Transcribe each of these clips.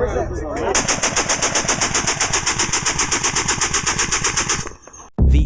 The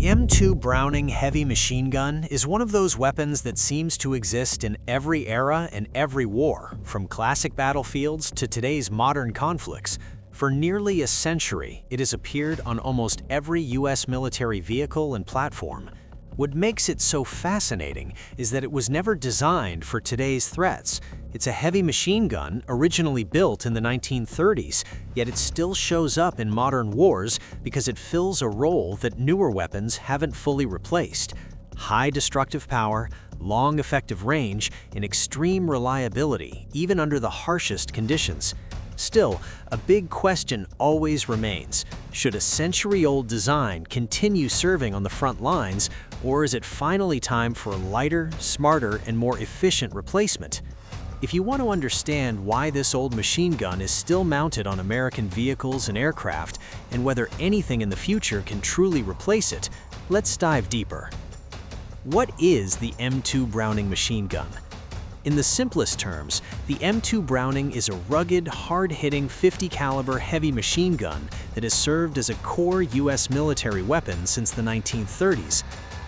M2 Browning heavy machine gun is one of those weapons that seems to exist in every era and every war, from classic battlefields to today's modern conflicts. For nearly a century, it has appeared on almost every US military vehicle and platform. What makes it so fascinating is that it was never designed for today's threats. It's a heavy machine gun originally built in the 1930s, yet it still shows up in modern wars because it fills a role that newer weapons haven't fully replaced. High destructive power, long effective range, and extreme reliability, even under the harshest conditions. Still, a big question always remains. Should a century-old design continue serving on the front lines, or is it finally time for a lighter, smarter, and more efficient replacement? If you want to understand why this old machine gun is still mounted on American vehicles and aircraft, and whether anything in the future can truly replace it, let's dive deeper. What is the M2 Browning machine gun? In the simplest terms, the M2 Browning is a rugged, hard-hitting 50 caliber heavy machine gun that has served as a core US military weapon since the 1930s.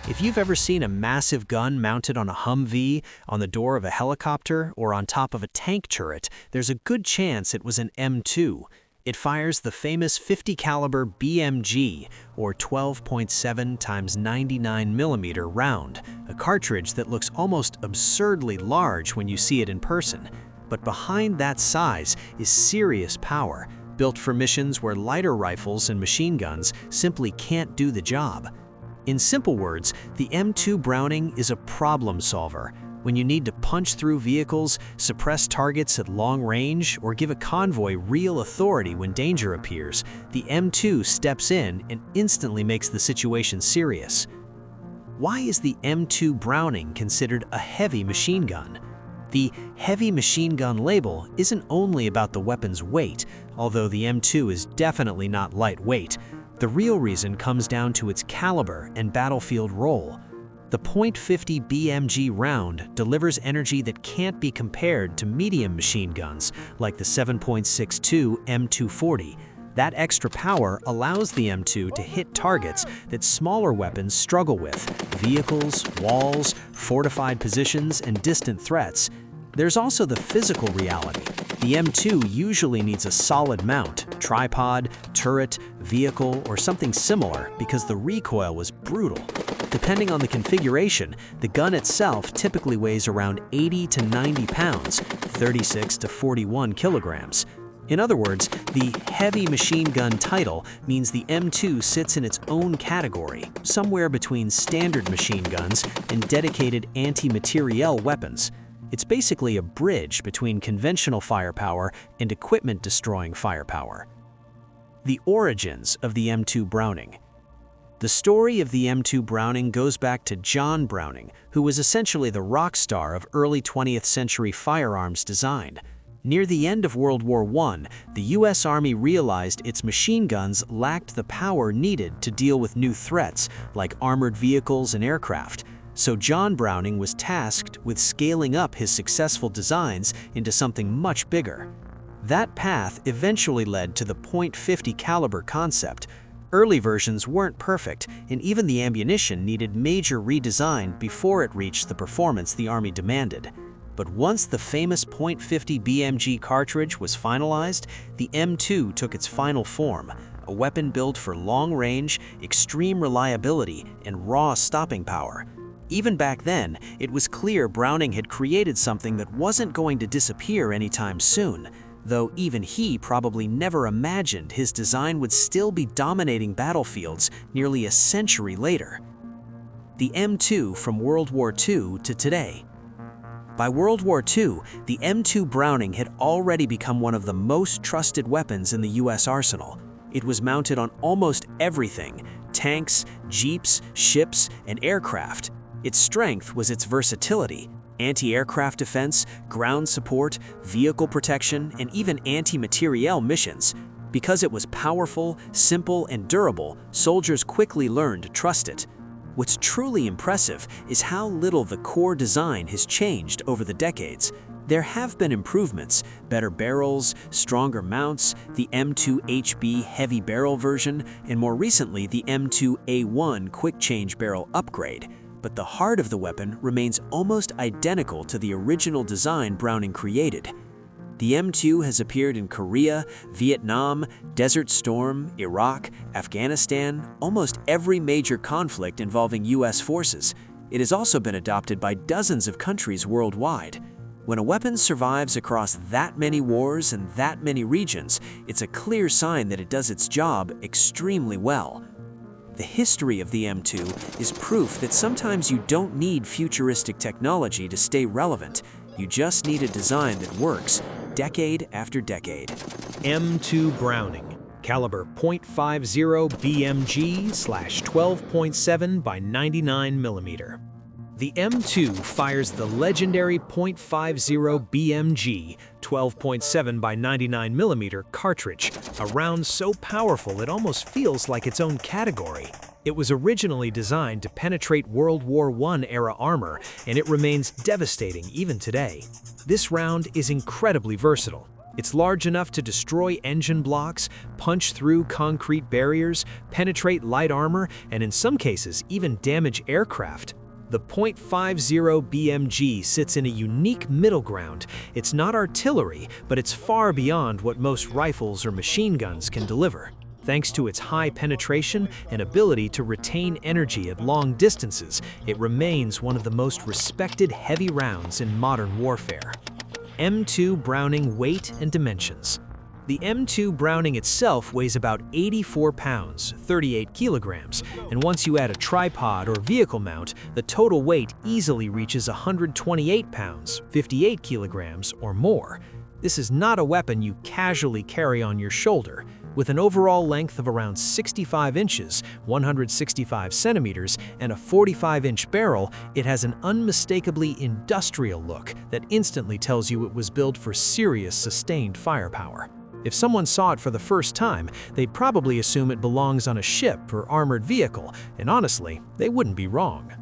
If you've ever seen a massive gun mounted on a Humvee, on the door of a helicopter, or on top of a tank turret, there's a good chance it was an M2. It fires the famous 50 caliber BMG, or 12.7 x 99 mm round, a cartridge that looks almost absurdly large when you see it in person. But behind that size is serious power, built for missions where lighter rifles and machine guns simply can't do the job. In simple words, the M2 Browning is a problem solver. When you need to punch through vehicles, suppress targets at long range, or give a convoy real authority when danger appears, the M2 steps in and instantly makes the situation serious. Why is the M2 Browning considered a heavy machine gun? The heavy machine gun label isn't only about the weapon's weight, although the M2 is definitely not lightweight. The real reason comes down to its caliber and battlefield role. The .50 BMG round delivers energy that can't be compared to medium machine guns like the 7.62 M240. That extra power allows the M2 to hit targets that smaller weapons struggle with: vehicles, walls, fortified positions, and distant threats. There's also the physical reality. The M2 usually needs a solid mount, tripod, turret, vehicle, or something similar because the recoil was brutal. Depending on the configuration, the gun itself typically weighs around 80 to 90 pounds, 36 to 41 kilograms. In other words, the heavy machine gun title means the M2 sits in its own category, somewhere between standard machine guns and dedicated anti-materiel weapons. It's basically a bridge between conventional firepower and equipment-destroying firepower. The origins of the M2 Browning. The story of the M2 Browning goes back to John Browning, who was essentially the rock star of early 20th century firearms design. Near the end of World War I, the US Army realized its machine guns lacked the power needed to deal with new threats like armored vehicles and aircraft. So John Browning was tasked with scaling up his successful designs into something much bigger. That path eventually led to the .50 caliber concept. Early versions weren't perfect, and even the ammunition needed major redesign before it reached the performance the Army demanded. But once the famous .50 BMG cartridge was finalized, the M2 took its final form, a weapon built for long range, extreme reliability, and raw stopping power. Even back then, it was clear Browning had created something that wasn't going to disappear anytime soon, though even he probably never imagined his design would still be dominating battlefields nearly a century later. The M2 from World War II to today. By World War II, the M2 Browning had already become one of the most trusted weapons in the US arsenal. It was mounted on almost everything: tanks, jeeps, ships, and aircraft. Its strength was its versatility: anti-aircraft defense, ground support, vehicle protection, and even anti-materiel missions. Because it was powerful, simple, and durable, soldiers quickly learned to trust it. What's truly impressive is how little the core design has changed over the decades. There have been improvements: better barrels, stronger mounts, the M2HB heavy barrel version, and more recently the M2A1 quick change barrel upgrade. But the heart of the weapon remains almost identical to the original design Browning created. The M2 has appeared in Korea, Vietnam, Desert Storm, Iraq, Afghanistan, almost every major conflict involving US forces. It has also been adopted by dozens of countries worldwide. When a weapon survives across that many wars and that many regions, it's a clear sign that it does its job extremely well. The history of the M2 is proof that sometimes you don't need futuristic technology to stay relevant. You just need a design that works, decade after decade. M2 Browning, caliber .50 BMG/12.7 by 99 mm. The M2 fires the legendary .50 BMG 12.7 by 99 mm cartridge, a round so powerful it almost feels like its own category. It was originally designed to penetrate World War I era armor, and it remains devastating even today. This round is incredibly versatile. It's large enough to destroy engine blocks, punch through concrete barriers, penetrate light armor, and in some cases even damage aircraft. The .50 BMG sits in a unique middle ground. It's not artillery, but it's far beyond what most rifles or machine guns can deliver. Thanks to its high penetration and ability to retain energy at long distances, it remains one of the most respected heavy rounds in modern warfare. M2 Browning weight and dimensions. The M2 Browning itself weighs about 84 pounds, 38 kilograms, and once you add a tripod or vehicle mount, the total weight easily reaches 128 pounds, 58 kilograms, or more. This is not a weapon you casually carry on your shoulder. With an overall length of around 65 inches, 165 centimeters, and a 45-inch barrel, it has an unmistakably industrial look that instantly tells you it was built for serious, sustained firepower. If someone saw it for the first time, they'd probably assume it belongs on a ship or armored vehicle, and honestly, they wouldn't be wrong.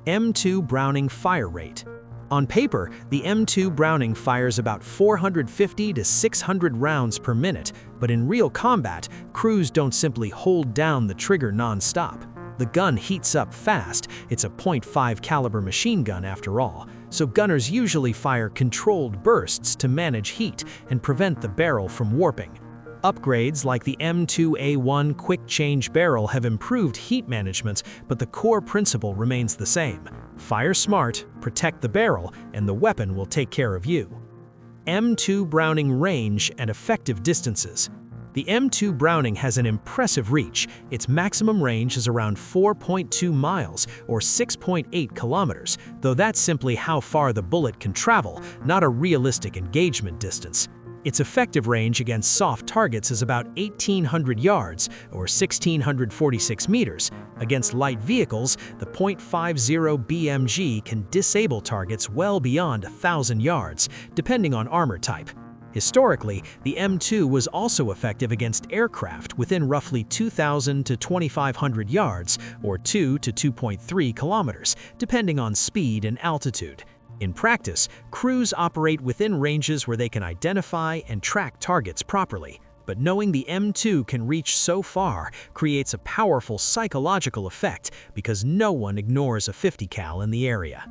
M2 Browning fire rate. On paper, the M2 Browning fires about 450 to 600 rounds per minute, but in real combat, crews don't simply hold down the trigger non-stop. The gun heats up fast. It's a .5 caliber machine gun after all, so gunners usually fire controlled bursts to manage heat and prevent the barrel from warping. Upgrades like the M2A1 quick change barrel have improved heat management, but the core principle remains the same. Fire smart, protect the barrel, and the weapon will take care of you. M2 Browning range and effective distances. The M2 Browning has an impressive reach. Its maximum range is around 4.2 miles or 6.8 kilometers, though that's simply how far the bullet can travel, not a realistic engagement distance. Its effective range against soft targets is about 1,800 yards, or 1,646 meters. Against light vehicles, the .50 BMG can disable targets well beyond 1,000 yards, depending on armor type. Historically, the M2 was also effective against aircraft within roughly 2,000 to 2,500 yards, or 2 to 2.3 kilometers, depending on speed and altitude. In practice, crews operate within ranges where they can identify and track targets properly, but knowing the M2 can reach so far creates a powerful psychological effect because no one ignores a 50 cal in the area.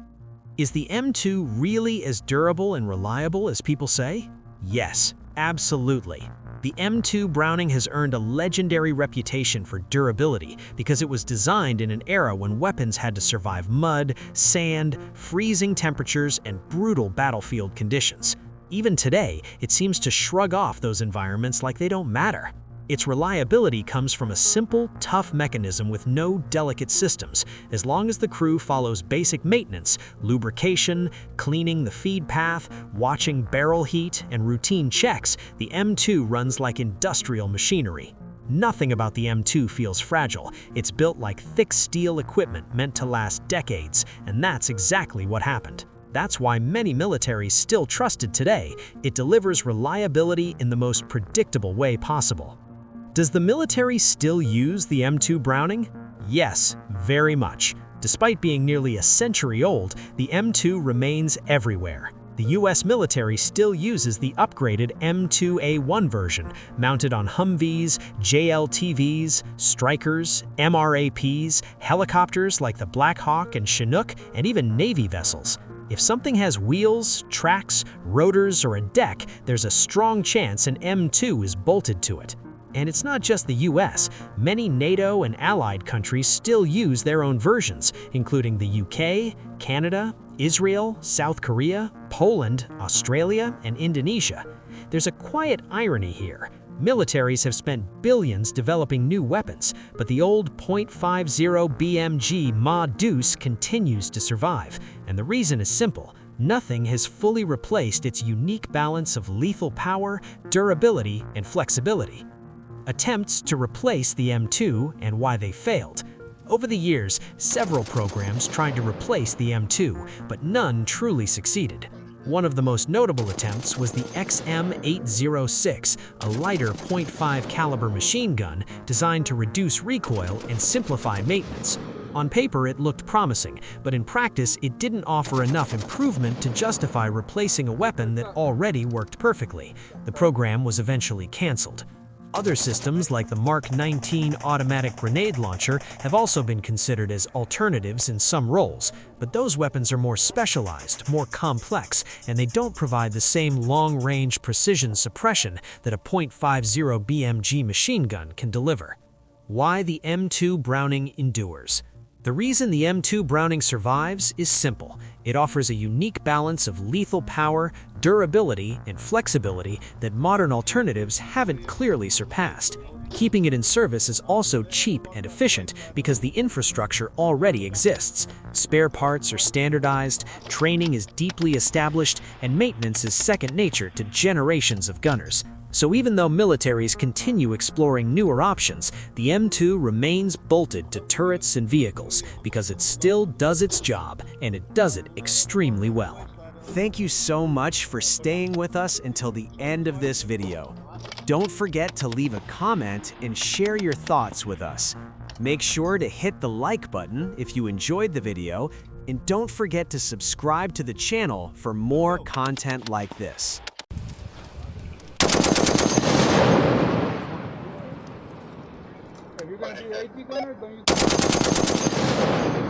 Is the M2 really as durable and reliable as people say? Yes, absolutely. The M2 Browning has earned a legendary reputation for durability because it was designed in an era when weapons had to survive mud, sand, freezing temperatures, and brutal battlefield conditions. Even today, it seems to shrug off those environments like they don't matter. Its reliability comes from a simple, tough mechanism with no delicate systems. As long as the crew follows basic maintenance, lubrication, cleaning the feed path, watching barrel heat, and routine checks, the M2 runs like industrial machinery. Nothing about the M2 feels fragile. It's built like thick steel equipment meant to last decades, and that's exactly what happened. That's why many militaries still trust it today. It delivers reliability in the most predictable way possible. Does the military still use the M2 Browning? Yes, very much. Despite being nearly a century old, the M2 remains everywhere. The US military still uses the upgraded M2A1 version, mounted on Humvees, JLTVs, Strykers, MRAPs, helicopters like the Black Hawk and Chinook, and even Navy vessels. If something has wheels, tracks, rotors, or a deck, there's a strong chance an M2 is bolted to it. And it's not just the US. Many NATO and allied countries still use their own versions, including the UK, Canada, Israel, South Korea, Poland, Australia, and Indonesia. There's a quiet irony here. Militaries have spent billions developing new weapons, but the old .50 BMG Ma Deuce continues to survive. And the reason is simple. Nothing has fully replaced its unique balance of lethal power, durability, and flexibility. Attempts to replace the M2 and why they failed. Over the years, several programs tried to replace the M2, but none truly succeeded. One of the most notable attempts was the XM806, a lighter .5 caliber machine gun designed to reduce recoil and simplify maintenance. On paper, it looked promising, but in practice, it didn't offer enough improvement to justify replacing a weapon that already worked perfectly. The program was eventually canceled. Other systems, like the Mark 19 automatic grenade launcher, have also been considered as alternatives in some roles, but those weapons are more specialized, more complex, and they don't provide the same long-range precision suppression that a .50 BMG machine gun can deliver. Why the M2 Browning endures. The reason the M2 Browning survives is simple. It offers a unique balance of lethal power, durability, and flexibility that modern alternatives haven't clearly surpassed. Keeping it in service is also cheap and efficient because the infrastructure already exists. Spare parts are standardized, training is deeply established, and maintenance is second nature to generations of gunners. So even though militaries continue exploring newer options, the M2 remains bolted to turrets and vehicles because it still does its job, and it does it extremely well. Thank you so much for staying with us until the end of this video. Don't forget to leave a comment and share your thoughts with us. Make sure to hit the like button if you enjoyed the video, and don't forget to subscribe to the channel for more content like this. If you're going to do AP gunner, don't you...